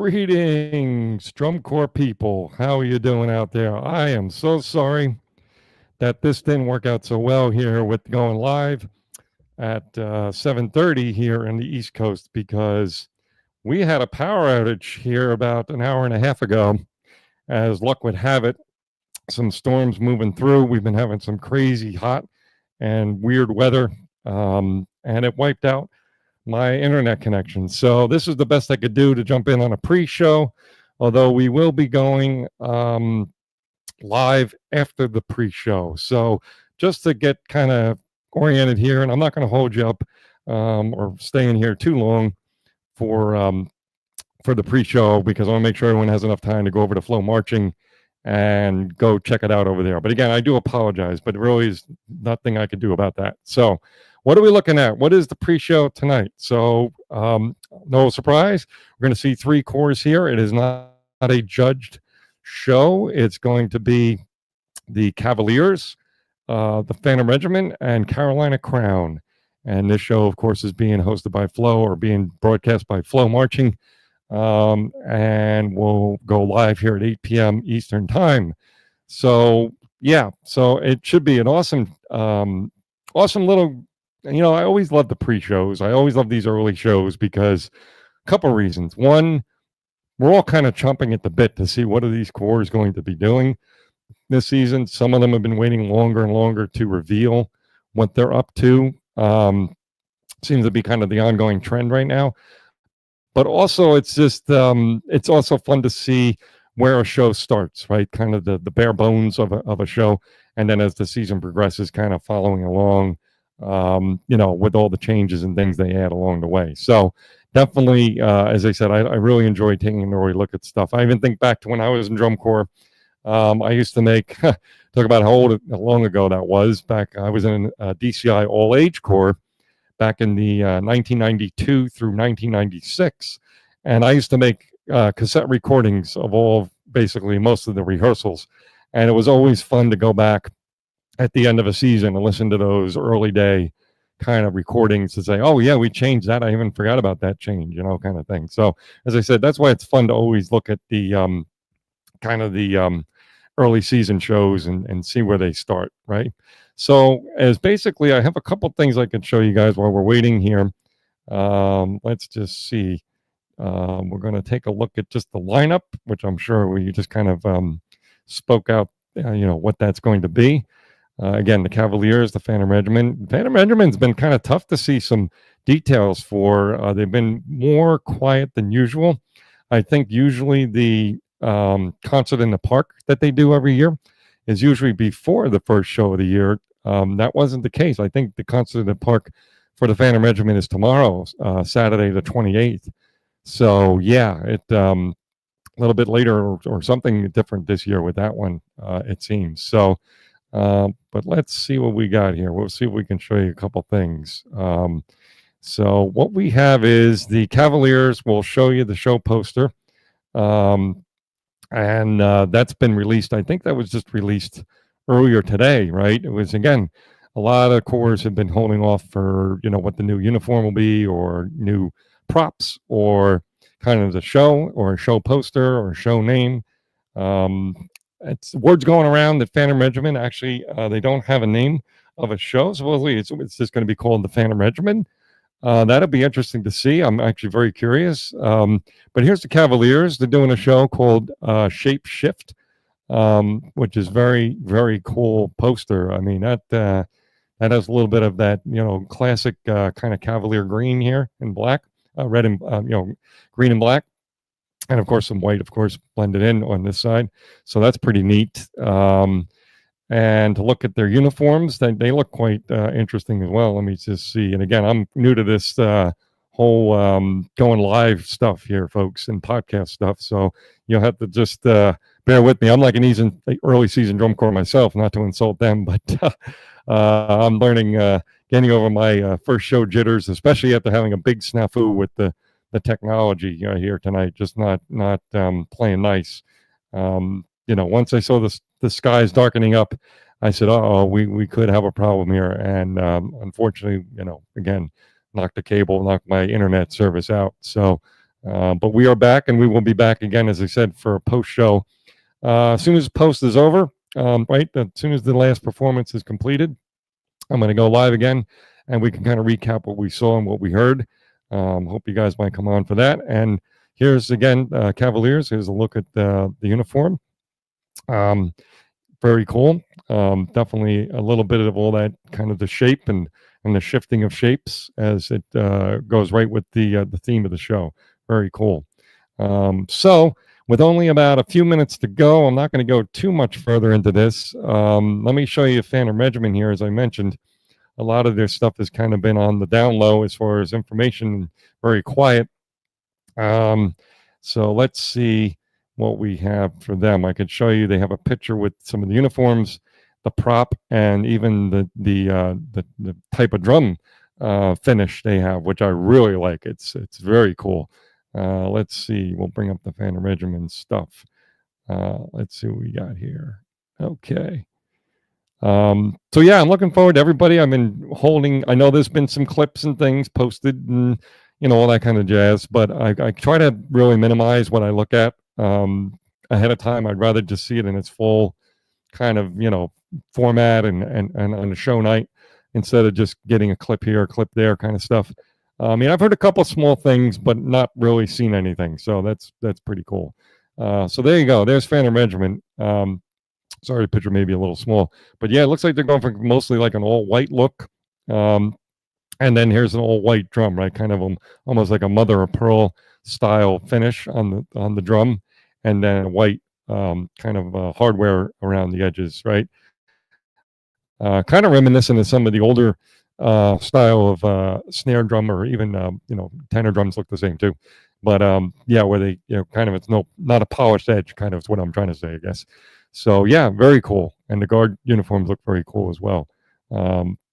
Greetings, drum corps people. How are you doing out there? I am so sorry that this didn't work out so well here with going live at 7:30 here in the East Coast because we had a power outage here about an hour and a half ago. As luck would have it, some storms moving through. We've been having some crazy hot and weird weather, and it wiped out my internet connection. So this is the best I could do to jump in on a pre-show, although we will be going live after the pre-show. So just to get kind of oriented here, and I'm not going to hold you up or stay in here too long for the pre-show because I want to make sure everyone has enough time to go over to Flow Marching and go check it out over there. But again, I do apologize, but really is nothing I could do about that. So what are we looking at? What is the pre-show tonight? So no surprise, we're going to see three corps here. It is not a judged show. It's going to be the Cavaliers, the Phantom Regiment, and Carolina Crown. And this show, of course, is being hosted by Flow or being broadcast by Flow Marching. And we'll go live here at 8 p.m. Eastern Time. So, yeah, so it should be an awesome little, I always love the pre-shows. I always love these early shows because a couple of reasons. One, we're all kind of chomping at the bit to see what are these corps going to be doing this season. Some of them have been waiting longer and longer to reveal what they're up to. Seems to be kind of the ongoing trend right now. But also, it's just it's also fun to see where a show starts, right? Kind of the bare bones of a show, and then as the season progresses, kind of following along, with all the changes and things they add along the way. So definitely, as I said, I really enjoy taking an early look at stuff. I even think back to when I was in drum corps. I used to make talk about how long ago that was. Back I was in DCI all age corps back in the 1992 through 1996. And I used to make cassette recordings of basically most of the rehearsals. And it was always fun to go back at the end of a season and listen to those early day kind of recordings to say, oh, yeah, we changed that. I even forgot about that change, kind of thing. So, as I said, that's why it's fun to always look at the kind of the early season shows and see where they start, right? So as basically, I have a couple things I can show you guys while we're waiting here. Let's just see. We're going to take a look at just the lineup, which I'm sure we just kind of spoke out, what that's going to be. Again, the Cavaliers, the Phantom Regiment. Phantom Regiment's been kind of tough to see some details for. They've been more quiet than usual. I think usually the concert in the park that they do every year is usually before the first show of the year. That wasn't the case. I think the concert in the park for the Phantom Regiment is tomorrow, Saturday the 28th. So yeah, it a little bit later or something different this year with that one, it seems. So, but let's see what we got here. We'll see if we can show you a couple things. So what we have is the Cavaliers. We'll show you the show poster. And that's been released. I think that was just released earlier today, right? It was, again, a lot of corps have been holding off for, what the new uniform will be or new props or kind of the show or a show poster or a show name. It's words going around that Phantom Regiment, actually, they don't have a name of a show. Supposedly it's just going to be called the Phantom Regiment. That'll be interesting to see. I'm actually very curious. But here's the Cavaliers. They're doing a show called Shape Shift, which is very, very cool poster. I mean, that has a little bit of that, classic kind of Cavalier green here and black, red and, green and black. And, of course, some white, of course, blended in on this side. So that's pretty neat. And to look at their uniforms, they look quite interesting as well. Let me just see. And again, I'm new to this whole going live stuff here, folks, and podcast stuff. So you'll have to just bear with me. I'm like an early season drum corps myself, not to insult them, but I'm learning, getting over my first show jitters, especially after having a big snafu with the technology here tonight. Just not playing nice. Once I saw the skies darkening up, I said, we could have a problem here. And unfortunately, again, knocked the cable, knocked my internet service out. So But we are back, and we will be back again, as I said, for a post show. As soon as post is over, right, as soon as the last performance is completed, I'm going to go live again, and we can kind of recap what we saw and what we heard. Hope you guys might come on for that. And here's again Cavaliers. Here's a look at the uniform. Very cool. Definitely a little bit of all that kind of the shape and the shifting of shapes as it goes right with the theme of the show. Very cool. So with only about a few minutes to go, I'm not going to go too much further into this. Let me show you a Phantom Regiment here. As I mentioned, a lot of their stuff has kind of been on the down low as far as information, very quiet. So let's see what we have for them. I could show you. They have a picture with some of the uniforms, the prop, and even the type of drum finish they have, which I really like. It's very cool. Let's see. We'll bring up the Phantom Regiment stuff. Let's see what we got here. Okay. So yeah, I'm looking forward to everybody. I've been holding. I know there's been some clips and things posted and all that kind of jazz, but I try to really minimize what I look at ahead of time. I'd rather just see it in its full kind of format and on a show night instead of just getting a clip here, a clip there, kind of stuff. I mean, I've heard a couple of small things, but not really seen anything. So that's pretty cool. So there you go. There's Phantom Regiment. Sorry, the picture may be a little small, but yeah, it looks like they're going for mostly like an all white look. And then here's an all white drum, right? Kind of almost like a mother of pearl style finish on the drum, and then a white kind of hardware around the edges, right? Kind of reminiscent of some of the older style of snare drum, or even tenor drums look the same too. But yeah, where they kind of, it's not a polished edge, kind of is what I'm trying to say, I guess. So yeah, very cool, and the guard uniforms look very cool as well.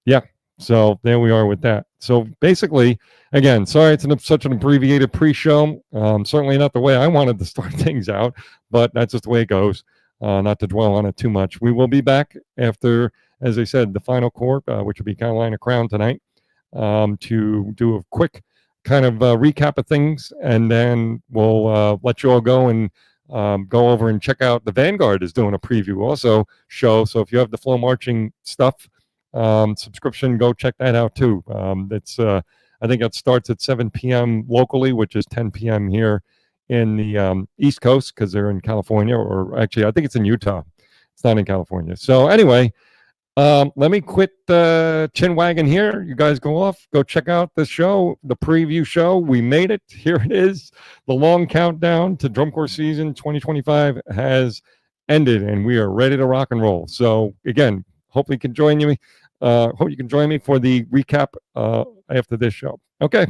Yeah, so there we are with that. So basically, again, sorry it's such an abbreviated pre-show. Certainly not the way I wanted to start things out, but that's just the way it goes. Not to dwell on it too much. We will be back after, as I said, the final corps, which will be Carolina Crown tonight, to do a quick kind of recap of things, and then we'll let you all go and go over and check out the Vanguard is doing a preview also show. So if you have the Flow Marching stuff subscription, go check that out too. It's I think it starts at 7 p.m. locally, which is 10 p.m. here in the East Coast, because they're in California, or actually I think it's in Utah. It's not in California. So anyway, let me quit the chin wagon here. You guys go off, go check out the show, the preview show. We made it. Here it is. The long countdown to drum corps season 2025 has ended, and we are ready to rock and roll. So again, hopefully you can join me. Hope you can join me for the recap after this show. Okay.